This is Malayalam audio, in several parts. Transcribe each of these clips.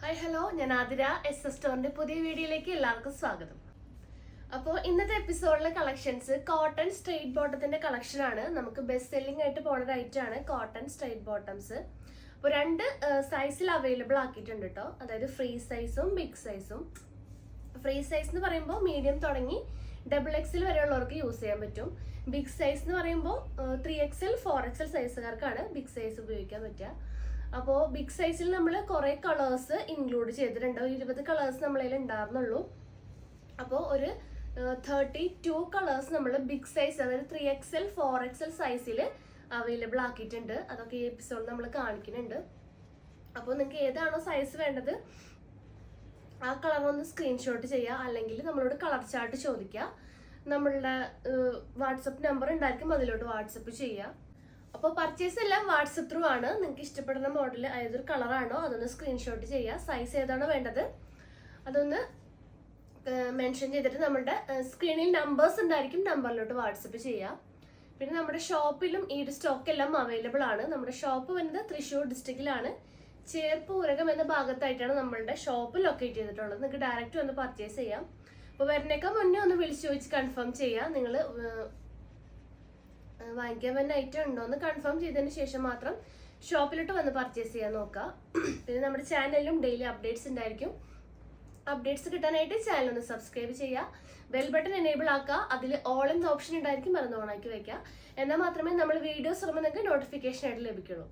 ഹായ് ഹലോ, ഞാൻ ആതിര. SS സ്റ്റോറിന്റെ പുതിയ വീഡിയോയിലേക്ക് എല്ലാവർക്കും സ്വാഗതം. അപ്പോൾ ഇന്നത്തെ എപ്പിസോഡിലെ കളക്ഷൻസ് കോട്ടൺ സ്ട്രെയിറ്റ് ബോട്ടത്തിന്റെ കളക്ഷൻ ആണ്. നമുക്ക് ബെസ്റ്റ് സെല്ലിംഗ് ആയിട്ട് പോണ ഒരു ഐറ്റം ആണ് കോട്ടൺ സ്ട്രെയിറ്റ് ബോട്ടംസ്. അപ്പോൾ രണ്ട് സൈസിൽ അവൈലബിൾ ആക്കിയിട്ടുണ്ട് കേട്ടോ. അതായത് ഫ്രീ സൈസും ബിഗ് സൈസും. ഫ്രീ സൈസ് എന്ന് പറയുമ്പോൾ മീഡിയം തുടങ്ങി XXL വരെയുള്ളവർക്ക് യൂസ് ചെയ്യാൻ പറ്റും. ബിഗ് സൈസ് എന്ന് പറയുമ്പോൾ 3XL 4XL സൈസുകാർക്കാണ് ബിഗ് സൈസ് ഉപയോഗിക്കാൻ പറ്റുക. അപ്പോൾ ബിഗ് സൈസിൽ നമ്മൾ കുറേ കളേഴ്സ് ഇൻക്ലൂഡ് ചെയ്തിട്ടുണ്ട്. 20 കളേഴ്സ് നമ്മളതിൽ ഉണ്ടായിരുന്നുള്ളൂ. അപ്പോൾ ഒരു 32 കളേഴ്സ് നമ്മൾ ബിഗ് സൈസ്, അതായത് 3XL 4XL സൈസിൽ അവൈലബിൾ ആക്കിയിട്ടുണ്ട്. അതൊക്കെ ഈ എപ്പിസോഡിൽ നമ്മൾ കാണിക്കുന്നുണ്ട്. അപ്പോൾ നിങ്ങൾക്ക് ഏതാണോ സൈസ് വേണ്ടത് ആ കളർ ഒന്ന് സ്ക്രീൻഷോട്ട് ചെയ്യുക, അല്ലെങ്കിൽ നമ്മളോട് കളർ ചാർട്ട് ചോദിക്കുക. നമ്മളുടെ വാട്സപ്പ് നമ്പർ ഉണ്ടായിരിക്കും, അതിലോട്ട് വാട്സപ്പ് ചെയ്യുക. അപ്പോൾ പർച്ചേസ് എല്ലാം വാട്സപ്പ് ത്രൂ ആണ്. നിങ്ങൾക്ക് ഇഷ്ടപ്പെടുന്ന മോഡൽ ഏതൊരു കളറാണോ അതൊന്ന് സ്ക്രീൻഷോട്ട് ചെയ്യുക. സൈസ് ഏതാണോ വേണ്ടത് അതൊന്ന് മെൻഷൻ ചെയ്തിട്ട് നമ്മുടെ സ്ക്രീനിൽ നമ്പേഴ്സ് ഉണ്ടായിരിക്കും, നമ്പറിലോട്ട് വാട്സപ്പ് ചെയ്യുക. പിന്നെ നമ്മുടെ ഷോപ്പിലും ഈ ഒരു സ്റ്റോക്ക് എല്ലാം അവൈലബിൾ ആണ്. നമ്മുടെ ഷോപ്പ് വരുന്നത് തൃശ്ശൂർ ഡിസ്ട്രിക്റ്റിലാണ്, ചേർപ്പൂരകം എന്ന ഭാഗത്തായിട്ടാണ് നമ്മളുടെ ഷോപ്പ് ലൊക്കേറ്റ് ചെയ്തിട്ടുള്ളത്. നിങ്ങൾക്ക് ഡയറക്റ്റ് വന്ന് പർച്ചേസ് ചെയ്യാം. അപ്പോൾ വരുന്നേക്കാൾ മുന്നേ ഒന്ന് വിളിച്ച് ചോദിച്ച് കൺഫേം ചെയ്യുക. നിങ്ങൾ വാങ്ങിക്കാൻ പറ്റുന്ന ഐറ്റം ഉണ്ടോ എന്ന് കൺഫേം ചെയ്തതിന് ശേഷം മാത്രം ഷോപ്പിലോട്ട് വന്ന് പർച്ചേസ് ചെയ്യാൻ നോക്കുക. പിന്നെ നമ്മുടെ ചാനലിലും ഡെയിലി അപ്ഡേറ്റ്സ് ഉണ്ടായിരിക്കും. അപ്ഡേറ്റ്സ് കിട്ടാനായിട്ട് ചാനൽ ഒന്ന് സബ്സ്ക്രൈബ് ചെയ്യുക, ബെൽ ബട്ടൺ എനേബിൾ ആക്കുക. അതിൽ ഓൾ എന്ന ഓപ്ഷൻ ഉണ്ടായിരിക്കും, മറന്ന് ഓണാക്കി വയ്ക്കുക. എന്നാൽ മാത്രമേ നമ്മൾ വീഡിയോസ് ഇടുമ്പോൾ നിങ്ങൾക്ക് നോട്ടിഫിക്കേഷൻ ആയിട്ട് ലഭിക്കുള്ളൂ.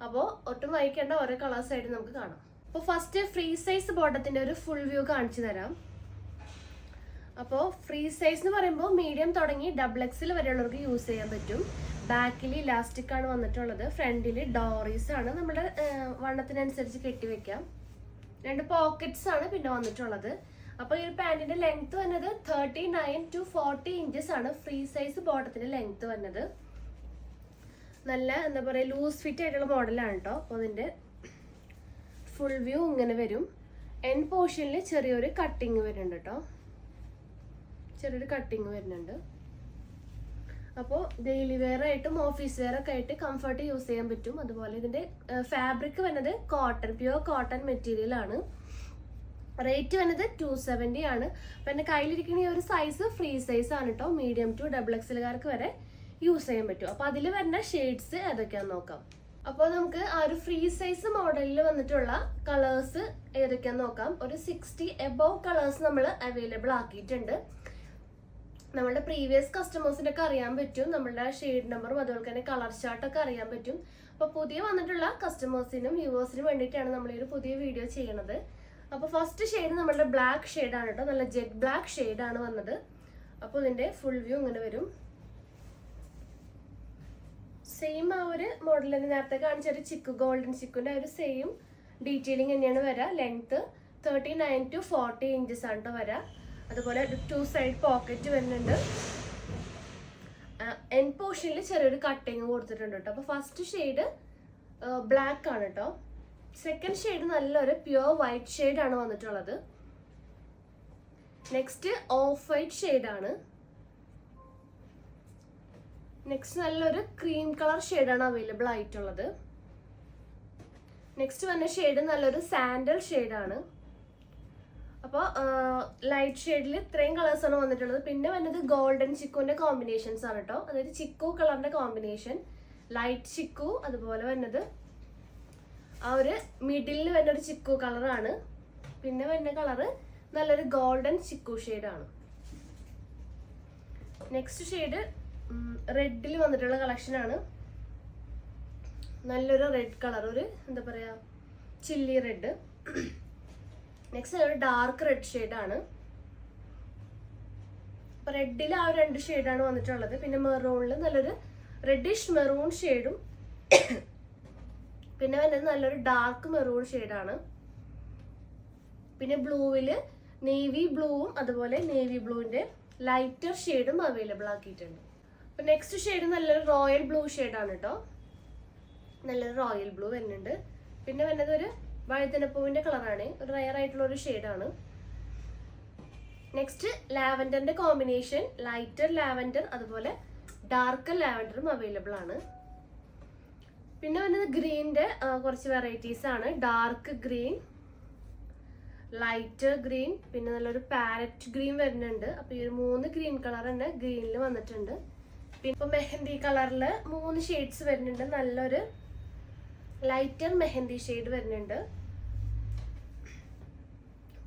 അപ്പോൾ ഒട്ടും വായിക്കേണ്ട ഓരോ കളേഴ്സ് ആയിട്ട് നമുക്ക് കാണാം. അപ്പോൾ ഫസ്റ്റ് ഫ്രീ സൈസ് ബോട്ടത്തിന്റെ ഒരു ഫുൾ വ്യൂ കാണിച്ചു തരാം. അപ്പോൾ ഫ്രീ സൈസ് എന്ന് പറയുമ്പോൾ മീഡിയം തുടങ്ങി XXL വരെയുള്ളവർക്ക് യൂസ് ചെയ്യാൻ പറ്റും. ബാക്കിൽ ഇലാസ്റ്റിക് ആണ് വന്നിട്ടുള്ളത്, ഫ്രണ്ടിൽ ഡോറീസ് ആണ്. നമ്മുടെ വണ്ണത്തിനനുസരിച്ച് കെട്ടിവെക്കാം. 2 പോക്കറ്റ്സ് ആണ് പിന്നെ വന്നിട്ടുള്ളത്. അപ്പോൾ ഈ ഒരു പാൻറ്റിന്റെ ലെങ്ത് വന്നത് 39 to 40 ഇഞ്ചസ് ആണ് ഫ്രീ സൈസ് ബോട്ടത്തിന്റെ ലെങ്ത് വന്നത്. നല്ല എന്താ പറയുക, ലൂസ് ഫിറ്റ് ആയിട്ടുള്ള മോഡലാണ് കേട്ടോ. അപ്പോൾ അതിൻ്റെ ഫുൾ വ്യൂ ഇങ്ങനെ വരും. എൻ പോർഷനിൽ ചെറിയൊരു കട്ടിങ് വരുന്നുണ്ട് കേട്ടോ, ചെറിയൊരു കട്ടിങ് വരുന്നുണ്ട്. അപ്പോൾ ഡെയിലി വെയർ ആയിട്ടും ഓഫീസ് വെയർ ഒക്കെ ആയിട്ട് കംഫർട്ട് യൂസ് ചെയ്യാൻ പറ്റും. അതുപോലെ ഇതിന്റെ ഫാബ്രിക് വരുന്നത് കോട്ടൺ, പ്യുവർ കോട്ടൺ മെറ്റീരിയൽ ആണ്. റേറ്റ് വരുന്നത് 270 ആണ്. അപ്പം എൻ്റെ കയ്യിലിരിക്കുന്ന ഈ ഒരു സൈസ് ഫ്രീ സൈസ് ആണ് കേട്ടോ. മീഡിയം ടു XXLകാർക്ക് വരെ യൂസ് ചെയ്യാൻ പറ്റും. അപ്പോൾ അതിൽ വരുന്ന ഷെയ്ഡ്സ് ഏതൊക്കെയാണെന്ന് നോക്കാം. അപ്പോൾ നമുക്ക് ആ ഒരു ഫ്രീ സൈസ് മോഡലിൽ വന്നിട്ടുള്ള കളേഴ്സ് ഏതൊക്കെയാണെന്ന് നോക്കാം. ഒരു 60 എബോവ് കളേഴ്സ് നമ്മൾ അവൈലബിൾ ആക്കിയിട്ടുണ്ട്. നമ്മളുടെ പ്രീവിയസ് കസ്റ്റമേഴ്സിൻ്റെ ഒക്കെ അറിയാൻ പറ്റും, നമ്മളുടെ ഷെയ്ഡ് നമ്പറും അതുപോലെ തന്നെ കളർ ചാർട്ടൊക്കെ അറിയാൻ പറ്റും. അപ്പോൾ പുതിയ വന്നിട്ടുള്ള കസ്റ്റമേഴ്സിനും വ്യൂവേഴ്സിനും വേണ്ടിയിട്ടാണ് നമ്മൾ ഈ ഒരു പുതിയ വീഡിയോ ചെയ്യണത്. അപ്പോൾ ഫസ്റ്റ് ഷെയ്ഡ് നമ്മളുടെ ബ്ലാക്ക് ഷെയ്ഡാണ് കേട്ടോ, നല്ല ജെറ്റ് ബ്ലാക്ക് ഷെയ്ഡാണ് വന്നത്. അപ്പോൾ ഇതിൻ്റെ ഫുൾ വ്യൂ ഇങ്ങനെ വരും. സെയിം ആ ഒരു മോഡൽ തന്നെ നേരത്തെ കാണിച്ച ഒരു ചിക്കു, ഗോൾഡൻ ചിക്കുൻ്റെ ഒരു സെയിം ഡീറ്റെയിലിംഗ് തന്നെയാണ് വരിക. ലെങ്ത് 39 to 40 ഇഞ്ചസ് ആണ് കേട്ടോ വരിക. അതുപോലെ 2 സൈഡ് പോക്കറ്റ് വരുന്നുണ്ട്. എൻ പോർഷനിൽ ചെറിയൊരു കട്ടിങ് കൊടുത്തിട്ടുണ്ട് കേട്ടോ. അപ്പോൾ ഫസ്റ്റ് ഷെയ്ഡ് ബ്ലാക്ക് ആണ് കേട്ടോ. സെക്കൻഡ് ഷെയ്ഡ് നല്ലൊരു പ്യുവർ വൈറ്റ് ഷെയ്ഡാണ് വന്നിട്ടുള്ളത്. നെക്സ്റ്റ് ഓഫ് വൈറ്റ് ഷെയ്ഡാണ്. നെക്സ്റ്റ് നല്ലൊരു ക്രീം കളർ ഷെയ്ഡാണ് അവൈലബിൾ ആയിട്ടുള്ളത്. നെക്സ്റ്റ് വന്ന ഷെയ്ഡ് നല്ലൊരു സാൻഡൽ ഷെയ്ഡാണ്. അപ്പോൾ ലൈറ്റ് ഷെയ്ഡിൽ ഇത്രയും കളേഴ്സാണ് വന്നിട്ടുള്ളത്. പിന്നെ വന്നത് ഗോൾഡൻ ചിക്കുവിൻ്റെ കോമ്പിനേഷൻസ് ആണ് കേട്ടോ. അതായത് ചിക്കു കളറിൻ്റെ കോമ്പിനേഷൻ, ലൈറ്റ് ചിക്കു, അതുപോലെ വന്നത് ആ ഒരു മിഡിലിൽ വരുന്നൊരു ചിക്കു കളറാണ്. പിന്നെ വരുന്ന കളറ് നല്ലൊരു ഗോൾഡൻ ചിക്കു ഷെയ്ഡാണ്. നെക്സ്റ്റ് ഷെയ്ഡ് റെഡിൽ വന്നിട്ടുള്ള കളക്ഷനാണ്. നല്ലൊരു റെഡ് കളർ, ഒരു എന്താ പറയുക ചില്ലി റെഡ്. നെക്സ്റ്റ് ഒരു ഡാർക്ക് റെഡ് ഷെയ്ഡാണ്. അപ്പോൾ റെഡിൽ ആ ഒരു 2 ഷെയ്ഡാണ് വന്നിട്ടുള്ളത്. പിന്നെ മെറൂണിൽ നല്ലൊരു റെഡിഷ് മെറൂൺ ഷെയ്ഡും പിന്നെ വരുന്നത് നല്ലൊരു ഡാർക്ക് മെറൂൺ ഷെയ്ഡാണ്. പിന്നെ ബ്ലൂവിൽ നേവി ബ്ലൂവും അതുപോലെ നേവി ബ്ലൂവിൻ്റെ ലൈറ്റർ ഷെയ്ഡും അവൈലബിൾ ആക്കിയിട്ടുണ്ട്. അപ്പോൾ നെക്സ്റ്റ് ഷെയ്ഡ് നല്ലൊരു റോയൽ ബ്ലൂ ഷെയ്ഡാണ് കേട്ടോ. നല്ലൊരു റോയൽ ബ്ലൂ വരുന്നുണ്ട്. പിന്നെ വരുന്നത് ഒരു വഴുതനപ്പൂവിൻ്റെ കളറാണ്, ഒരു റയർ ആയിട്ടുള്ള ഒരു ഷെയ്ഡാണ്. നെക്സ്റ്റ് ലാവൻഡറിൻ്റെ കോമ്പിനേഷൻ, ലൈറ്റർ ലാവൻഡർ അതുപോലെ ഡാർക്കർ ലാവൻഡറും അവൈലബിൾ ആണ്. പിന്നെ വരുന്നത് ഗ്രീനിന്റെ കുറച്ച് വെറൈറ്റീസ് ആണ്. ഡാർക്ക് ഗ്രീൻ, ലൈറ്റ് ഗ്രീൻ, പിന്നെ നല്ലൊരു പാരറ്റ് ഗ്രീൻ വരുന്നുണ്ട്. അപ്പോൾ ഈ ഒരു 3 ഗ്രീൻ കളർ തന്നെ ഗ്രീനിൽ വന്നിട്ടുണ്ട്. പിന്നെ ഇപ്പോൾ മെഹന്തി കളറിൽ 3 ഷെയ്ഡ്സ് വരുന്നുണ്ട്. നല്ലൊരു ലൈറ്റർ മെഹന്തി ഷെയ്ഡ് വരുന്നുണ്ട്.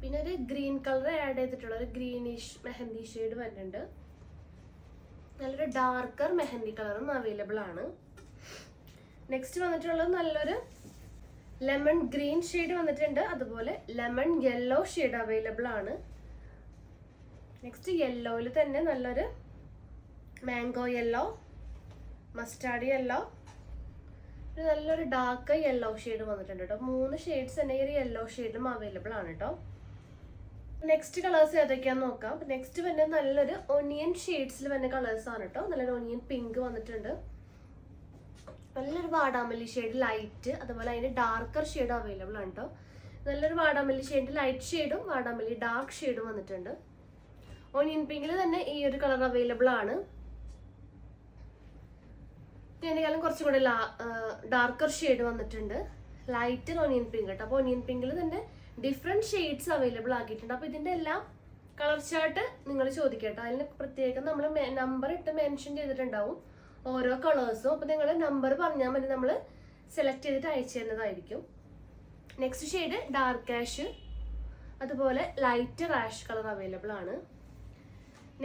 പിന്നെ ഒരു ഗ്രീൻ കളർ ആഡ് ചെയ്തിട്ടുള്ള ഒരു ഗ്രീനിഷ് മെഹന്തി ഷെയ്ഡ് വരുന്നുണ്ട്. നല്ലൊരു ഡാർക്കർ മെഹന്തി കളറും അവൈലബിൾ ആണ്. നെക്സ്റ്റ് വന്നിട്ടുള്ളത് നല്ലൊരു ലെമൺ ഗ്രീൻ ഷെയ്ഡ് വന്നിട്ടുണ്ട്. അതുപോലെ ലെമൺ യെല്ലോ ഷെയ്ഡ് അവൈലബിൾ ആണ്. നെക്സ്റ്റ് യെല്ലോയിൽ തന്നെ നല്ലൊരു മാംഗോ യെല്ലോ, മസ്റ്റാർഡ് യെല്ലോ, നല്ലൊരു ഡാർക്ക് യെല്ലോ ഷെയ്ഡ് വന്നിട്ടുണ്ട് കേട്ടോ. 3 ഷെയ്ഡ്സ് തന്നെ ഈ ഒരു യെല്ലോ ഷെയ്ഡും അവൈലബിൾ ആണ് കേട്ടോ. നെക്സ്റ്റ് കളേഴ്സ് ഏതൊക്കെയാന്ന് നോക്കാം. നെക്സ്റ്റ് തന്നെ നല്ലൊരു ഒനിയൻ ഷെയ്ഡ്സിൽ വരുന്ന കളേഴ്സ് ആണ് കേട്ടോ. നല്ലൊരു ഒനിയൻ പിങ്ക് വന്നിട്ടുണ്ട്. നല്ലൊരു വാടാമല്ലി ഷെയ്ഡ് ലൈറ്റ്, അതുപോലെ അതിന്റെ ഡാർക്കർ ഷെയ്ഡ് അവൈലബിൾ ആണ് കേട്ടോ. നല്ലൊരു വാടാമല്ലി ഷെയ്ഡ് ലൈറ്റ് ഷെയ്ഡും വാടാമല്ലി ഡാർക്ക് ഷെയ്ഡും വന്നിട്ടുണ്ട്. ഓണിയൻ പിങ്കിൽ തന്നെ ഈ ഒരു കളർ അവൈലബിൾ ആണ്. ഇതിനേക്കാളും കുറച്ചും കൂടെ ഡാർക്കർ ഷെയ്ഡ് വന്നിട്ടുണ്ട്. ലൈറ്റ് ഓണിയൻ പിങ്ക് കേട്ടോ. അപ്പോൾ ഓണിയൻ പിങ്കിൽ തന്നെ ഡിഫറെന്റ് ഷെയ്ഡ്സ് അവൈലബിൾ ആക്കിയിട്ടുണ്ട്. അപ്പോൾ ഇതിന്റെ എല്ലാം കളർ ചാർട്ട് നിങ്ങൾ ചോദിക്കട്ടോ. അതിന് പ്രത്യേകം നമ്മൾ നമ്പർ ഇട്ട് മെൻഷൻ ചെയ്തിട്ടുണ്ടാവും ഓരോ കളേഴ്സും. അപ്പോൾ നിങ്ങൾ നമ്പർ പറഞ്ഞാൽ മതി, നമ്മൾ സെലക്ട് ചെയ്തിട്ട് അയച്ചു തരുന്നതായിരിക്കും. നെക്സ്റ്റ് ഷെയ്ഡ് ഡാർക്ക് ആഷ്, അതുപോലെ ലൈറ്റ് ആഷ് കളർ അവൈലബിൾ ആണ്.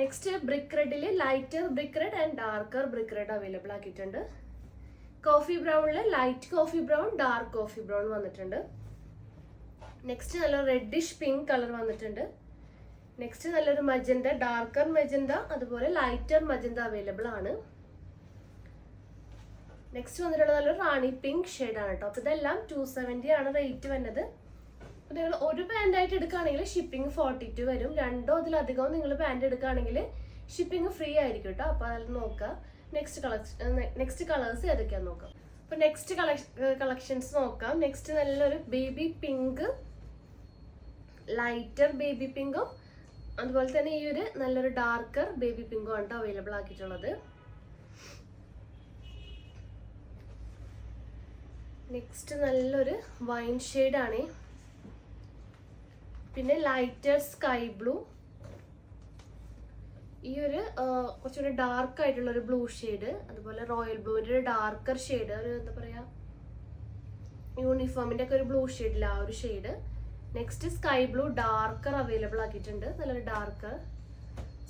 നെക്സ്റ്റ് ബ്രിക്ക് റെഡിൽ lighter brick red and darker brick red available ആക്കിയിട്ടുണ്ട്. കോഫി ബ്രൗണിൽ light coffee brown, dark coffee brown വന്നിട്ടുണ്ട്. നെക്സ്റ്റ് നല്ല റെഡിഷ് പിങ്ക് കളർ വന്നിട്ടുണ്ട്. നെക്സ്റ്റ് നല്ലൊരു മജന്ത, ഡാർക്കർ മജന്ത, അതുപോലെ ലൈറ്റർ മജന്ത അവൈലബിൾ ആണ്. നെക്സ്റ്റ് വന്നിട്ടുള്ളത് നല്ലൊരു റാണി പിങ്ക് ഷെയ്ഡ് ആണ് കേട്ടോ. അപ്പോൾ ഇതെല്ലാം 270 ആണ് റേറ്റ് വരുന്നത്. അപ്പോൾ നിങ്ങൾ ഒരു പാൻ്റ് ആയിട്ട് എടുക്കുകയാണെങ്കിൽ ഷിപ്പിംഗ് 42 വരും. 2 അതിലധികവും നിങ്ങൾ പാൻ്റ് എടുക്കുകയാണെങ്കിൽ ഷിപ്പിംഗ് ഫ്രീ ആയിരിക്കും കേട്ടോ. അപ്പോൾ അതിൽ നോക്കുക. നെക്സ്റ്റ് കളേഴ്സ് ഏതൊക്കെയാണെന്ന് നോക്കാം. അപ്പോൾ നെക്സ്റ്റ് കളക്ഷൻസ് നോക്കാം. നെക്സ്റ്റ് നല്ലൊരു ബേബി പിങ്ക്, ലൈറ്റർ ബേബി പിങ്കും, അതുപോലെ തന്നെ ഈ ഒരു നല്ലൊരു ഡാർക്കർ ബേബി പിങ്കും ആണ് കേട്ടോ അവൈലബിൾ ആക്കിയിട്ടുള്ളത്. നെക്സ്റ്റ് നല്ലൊരു വൈൻ ഷെയ്ഡ് ആണ്. പിന്നെ ലൈറ്റർ സ്കൈ ബ്ലൂ, ഈ ഒരു കുറച്ചുകൂടി ഡാർക്ക് ആയിട്ടുള്ള ഒരു ബ്ലൂ ഷെയ്ഡ്, അതുപോലെ റോയൽ ബ്ലൂവിന്റെ ഒരു ഡാർക്കർ ഷെയ്ഡ്, ഒരു എന്താ പറയാ യൂണിഫോമിന്റെ ഒക്കെ ഒരു ബ്ലൂ ഷെയ്ഡില്ല ആ ഒരു shade. Next sky blue darker available ആക്കിയിട്ടുണ്ട്. നല്ലൊരു ഡാർക്കർ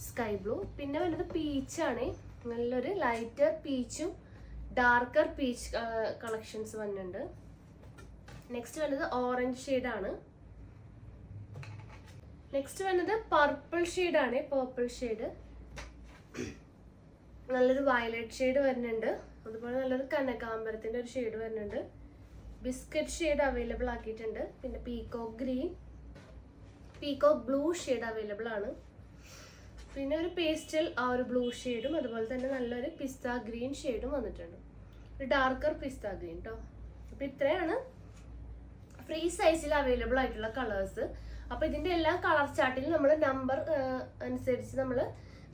സ്കൈ ബ്ലൂ. പിന്നെ വരുന്നത് പീച്ചാണ്. നല്ലൊരു ലൈറ്റർ പീച്ചും ഡാർക്കർ പീച്ച് കളക്ഷൻസ് വന്നിട്ടുണ്ട്. നെക്സ്റ്റ് വരുന്നത് ഓറഞ്ച് ഷെയ്ഡാണ്. നെക്സ്റ്റ് വരുന്നത് പർപ്പിൾ ഷെയ്ഡാണ്, പേർപ്പിൾ ഷെയ്ഡ്. നല്ലൊരു വയലറ്റ് ഷെയ്ഡ് വരുന്നുണ്ട്. അതുപോലെ നല്ലൊരു കനകാംബരത്തിന്റെ ഒരു ഷെയ്ഡ് വരുന്നുണ്ട്. ബിസ്ക്കറ്റ് ഷെയ്ഡ് അവൈലബിൾ ആക്കിയിട്ടുണ്ട്. പിന്നെ peacock green, peacock blue shade available ആണ്. പിന്നെ ഒരു പേസ്റ്റൽ ആ ഒരു ബ്ലൂ ഷെയ്ഡും, അതുപോലെ തന്നെ നല്ലൊരു പിസ്ത ഗ്രീൻ ഷെയ്ഡും വന്നിട്ടുണ്ട്. ഒരു ഡാർക്കർ പിസ്ത ഗ്രീൻ കേട്ടോ. അപ്പോൾ ഇത്രയാണ് ഫ്രീ സൈസിൽ അവൈലബിൾ ആയിട്ടുള്ള കളേഴ്സ്. അപ്പോൾ ഇതിൻ്റെ എല്ലാ കളർ ചാർട്ടിലും നമ്മൾ നമ്പർ അനുസരിച്ച് നമ്മൾ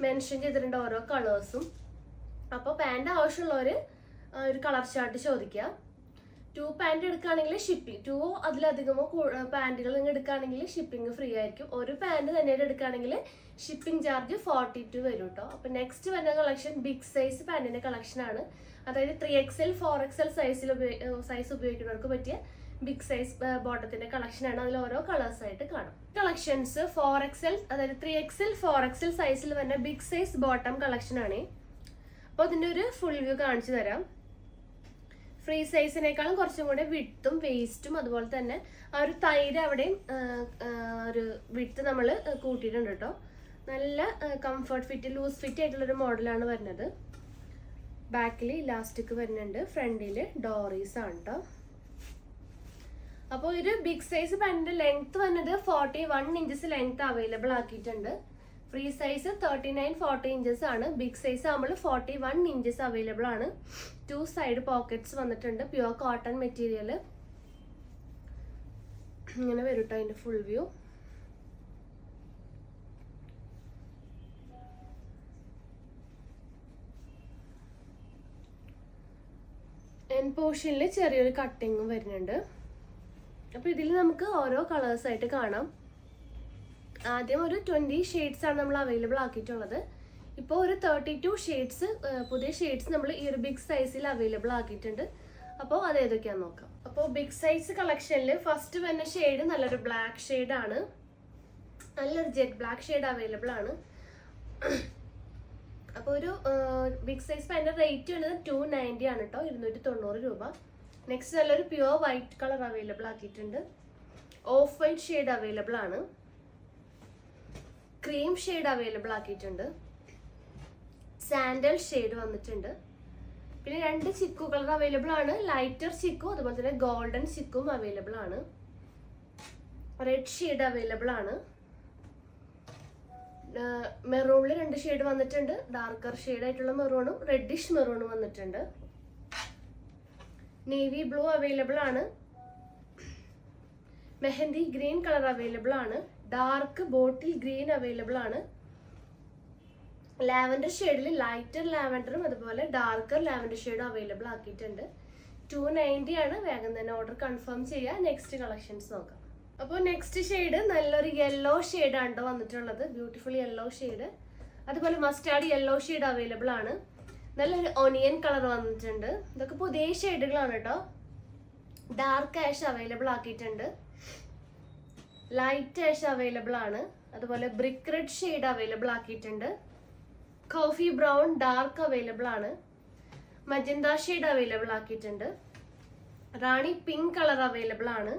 മെൻഷൻ ചെയ്തിട്ടുണ്ട് ഓരോ കളേഴ്സും. അപ്പോൾ പാൻറ് ആവശ്യമുള്ളവർ ഒരു കളർ ചാർട്ട് ചോദിക്കുക. 2 പാൻറ് എടുക്കുകയാണെങ്കിൽ ഷിപ്പിംഗ്, 2 അതിലധികമോ പാൻറ്റുകൾ നിങ്ങൾ എടുക്കുകയാണെങ്കിൽ ഷിപ്പിംഗ് ഫ്രീ ആയിരിക്കും. ഒരു പാൻറ് തന്നെ എടുക്കുകയാണെങ്കിൽ ഷിപ്പിംഗ് ചാർജ് 42 വരും കേട്ടോ. അപ്പോൾ നെക്സ്റ്റ് വരുന്ന കളക്ഷൻ ബിഗ് സൈസ് പാൻറ്റിൻ്റെ കളക്ഷനാണ്. അതായത് 3XL 4XL സൈസ് ഉപയോഗിക്കുന്നവർക്ക് പറ്റിയ ബിഗ് സൈസ് ബോട്ടത്തിന്റെ കളക്ഷനാണ്. അതിൽ ഓരോ കളേഴ്സ് ആയിട്ട് കാണും. കളക്ഷൻസ് 4XL, അതായത് 3XL 4XL സൈസിൽ വരുന്ന ബിഗ് സൈസ് ബോട്ടം കളക്ഷനാണ്. അപ്പോൾ അതിൻ്റെ ഒരു ഫുൾ വ്യൂ കാണിച്ചു തരാം. ഫ്രീ സൈസിനേക്കാളും കുറച്ചും കൂടെ വിഡ്ത്തും വേസ്റ്റും, അതുപോലെ തന്നെ ആ ഒരു തൈര് അവിടെയും ഒരു വിഡ്ത്ത് നമ്മൾ കൂട്ടിയിട്ടുണ്ട് കേട്ടോ. നല്ല കംഫർട്ട് ഫിറ്റ്, ലൂസ് ഫിറ്റ് ആയിട്ടുള്ളൊരു മോഡലാണ് വരുന്നത്. ബാക്കിൽ ഇലാസ്റ്റിക് വരുന്നുണ്ട്, ഫ്രണ്ടിൽ ഡോറീസ് ആണ് കേട്ടോ. അപ്പോൾ ഒരു ബിഗ് സൈസ് പാൻറ്റിന്റെ ലെങ്ത് വന്നത് 41 ഇഞ്ചസ് ലെങ്ത് അവൈലബിൾ ആക്കിയിട്ടുണ്ട്. ഫ്രീ സൈസ് 39-40 ഇഞ്ചസ് ആണ്. ബിഗ് സൈസ് ആകുമ്പോൾ 41 ഇഞ്ചസ് അവൈലബിൾ ആണ്. 2 സൈഡ് പോക്കറ്റ്സ് വന്നിട്ടുണ്ട്. Pure cotton material. ഇങ്ങനെ വരും കേട്ടോ അതിന്റെ ഫുൾ വ്യൂ. എൻഡ് പോർഷനിൽ ചെറിയൊരു കട്ടിങ്ങും വരുന്നുണ്ട്. അപ്പോൾ ഇതിൽ നമുക്ക് ഓരോ കളേഴ്സ് ആയിട്ട് കാണാം. ആദ്യം ഒരു 20 ഷെയ്ഡ്സ് ആണ് നമ്മൾ അവൈലബിൾ ആക്കിയിട്ടുള്ളത്. ഇപ്പോൾ ഒരു 32 ഷെയ്ഡ്സ് പുതിയ ഷെയ്ഡ്സ് നമ്മൾ ഈ ഒരു ബിഗ് സൈസിൽ അവൈലബിൾ ആക്കിയിട്ടുണ്ട്. അപ്പോൾ അത് ഏതൊക്കെയാണെന്ന് നോക്കാം. അപ്പോൾ ബിഗ് സൈസ് കളക്ഷനിൽ ഫസ്റ്റ് വരുന്ന ഷെയ്ഡ് നല്ലൊരു ബ്ലാക്ക് ഷെയ്ഡാണ്. നല്ലൊരു ജെറ്റ് ബ്ലാക്ക് ഷെയ്ഡ് അവൈലബിൾ ആണ്. അപ്പോൾ ഒരു ബിഗ് സൈസ് അതിൻ്റെ റേറ്റ് വരുന്നത് 290 ആണ് കേട്ടോ, 290 രൂപ. നെക്സ്റ്റ് നല്ലൊരു പ്യുവർ വൈറ്റ് കളർ അവൈലബിൾ ആക്കിയിട്ടുണ്ട്. ഓഫ് വൈറ്റ് ഷെയ്ഡ് അവൈലബിൾ ആണ്. ക്രീം ഷെയ്ഡ് അവൈലബിൾ ആക്കിയിട്ടുണ്ട്. സാൻഡൽ ഷെയ്ഡ് വന്നിട്ടുണ്ട്. പിന്നെ 2 ചിക്കു കളർ അവൈലബിൾ ആണ്. ലൈറ്റർ ചിക്കു അതുപോലെ തന്നെ ഗോൾഡൻ ചിക്കും അവൈലബിൾ ആണ്. റെഡ് ഷെയ്ഡ് അവൈലബിൾ ആണ്. മെറൂണിൽ 2 ഷെയ്ഡ് വന്നിട്ടുണ്ട്. ഡാർക്കർ ഷെയ്ഡ് ആയിട്ടുള്ള മെറൂണും റെഡിഷ് മെറൂണും വന്നിട്ടുണ്ട്. നേവി ബ്ലൂ അവൈലബിൾ ആണ്. മെഹന്തി ഗ്രീൻ കളർ അവൈലബിൾ ആണ്. ഡാർക്ക് ബോട്ടിൽ ഗ്രീൻ അവൈലബിൾ ആണ്. ലാവൻഡർ ഷെയ്ഡിൽ ലൈറ്റർ ലാവൻഡറും അതുപോലെ ഡാർക്കർ ലാവൻഡർ ഷെയ്ഡും അവൈലബിൾ ആക്കിയിട്ടുണ്ട്. 290 ആണ്. വേഗം തന്നെ ഓർഡർ കൺഫേം ചെയ്യുക. നെക്സ്റ്റ് കളക്ഷൻസ് നോക്കാം. അപ്പോൾ നെക്സ്റ്റ് ഷെയ്ഡ് നല്ലൊരു യെല്ലോ ഷെയ്ഡാണ് വന്നിട്ടുള്ളത്. Beautiful yellow shade. അതുപോലെ മസ്റ്റാർഡ് യെല്ലോ ഷെയ്ഡ് അവൈലബിൾ ആണ്. നല്ലൊരു ഒനിയൻ കളർ വന്നിട്ടുണ്ട്. ഇതൊക്കെ പുതിയ ഷെയ്ഡുകളാണ് കേട്ടോ. ഡാർക്ക് ആഷ് അവൈലബിൾ ആക്കിയിട്ടുണ്ട്. ലൈറ്റ് ആഷ് അവൈലബിൾ ആണ്. അതുപോലെ ബ്രിക്ക് റെഡ് ഷെയ്ഡ് അവൈലബിൾ ആക്കിയിട്ടുണ്ട്. കോഫി ബ്രൗൺ ഡാർക്ക് അവൈലബിൾ ആണ്. മജന്ത ഷെയ്ഡ് അവൈലബിൾ ആക്കിയിട്ടുണ്ട്. റാണി പിങ്ക് കളർ അവൈലബിൾ ആണ്.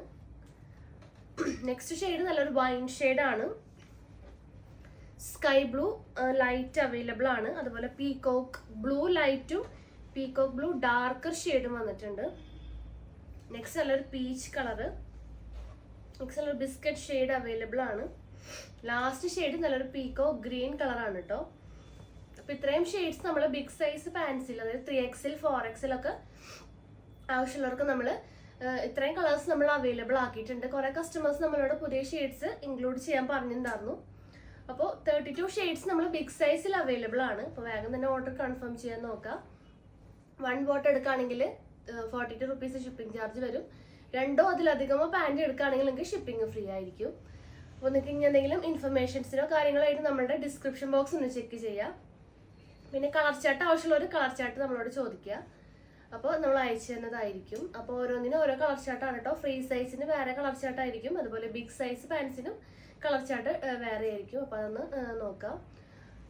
നെക്സ്റ്റ് ഷെയ്ഡ് നല്ലൊരു വൈൻ ഷെയ്ഡ് ആണ്. സ്കൈ ബ്ലൂ ലൈറ്റ് അവൈലബിൾ ആണ്. അതുപോലെ പീകോക്ക് ബ്ലൂ ലൈറ്റും പീകോക്ക് ബ്ലൂ ഡാർക്കർ ഷെയ്ഡും വന്നിട്ടുണ്ട്. നെക്സ്റ്റ് നല്ലൊരു പീച്ച് കളറ്. നെക്സ്റ്റ് നല്ലൊരു ബിസ്ക്കറ്റ് ഷെയ്ഡ് അവൈലബിൾ ആണ്. ലാസ്റ്റ് ഷെയ്ഡ് നല്ലൊരു പീകോക്ക് ഗ്രീൻ കളറാണ് കേട്ടോ. അപ്പോൾ ഇത്രയും ഷെയ്ഡ്സ് നമ്മൾ ബിഗ് സൈസ് പാൻസിൽ, അതായത് 3XL 4XL ഒക്കെ ആവശ്യമുള്ളവർക്ക് നമ്മൾ ഇത്രയും കളേഴ്സ് നമ്മൾ അവൈലബിൾ ആക്കിയിട്ടുണ്ട്. കുറേ കസ്റ്റമേഴ്സ് നമ്മളോട് പുതിയ ഷെയ്ഡ്സ് ഇൻക്ലൂഡ് ചെയ്യാൻ പറഞ്ഞിട്ടുണ്ടായിരുന്നു. അപ്പോൾ 32 ഷെയ്ഡ്സ് നമ്മൾ ബിഗ് സൈസിൽ അവൈലബിൾ ആണ്. അപ്പോൾ വേഗം തന്നെ ഓർഡർ കൺഫേം ചെയ്യാൻ നോക്കാം. 1 ബോട്ട് എടുക്കുകയാണെങ്കിൽ 42 റുപ്പീസ് ഷിപ്പിംഗ് ചാർജ് വരും. 2ഓ അതിലധികമോ പാൻറ് എടുക്കുകയാണെങ്കിൽ നിങ്ങൾക്ക് ഷിപ്പിംഗ് ഫ്രീ ആയിരിക്കും. അപ്പോൾ നിങ്ങൾക്ക് ഇനി എന്തെങ്കിലും ഇൻഫർമേഷൻസിനോ കാര്യങ്ങളായിട്ട് നമ്മുടെ ഡിസ്ക്രിപ്ഷൻ ബോക്സ് ഒന്ന് ചെക്ക് ചെയ്യാം. പിന്നെ കളർ ചാർട്ട് ആവശ്യമുള്ളവർ കളർ ചാർട്ട് നമ്മളോട് ചോദിക്കുക. അപ്പോൾ നമ്മൾ അയച്ചു തന്നതായിരിക്കും. അപ്പോൾ ഓരോന്നിനും ഓരോ കളർ ചാർട്ടാണ് കേട്ടോ. ഫ്രീ സൈസിന് വേറെ കളർ ചാർട്ടായിരിക്കും. അതുപോലെ ബിഗ് സൈസ് പാൻസിനും കളർ ചാർട്ട് വേറെ ആയിരിക്കും. അപ്പോൾ അതൊന്ന് നോക്കാം.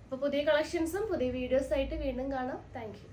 അപ്പോൾ പുതിയ കളക്ഷൻസും പുതിയ വീഡിയോസായിട്ട് വീണ്ടും കാണാം. Thank you.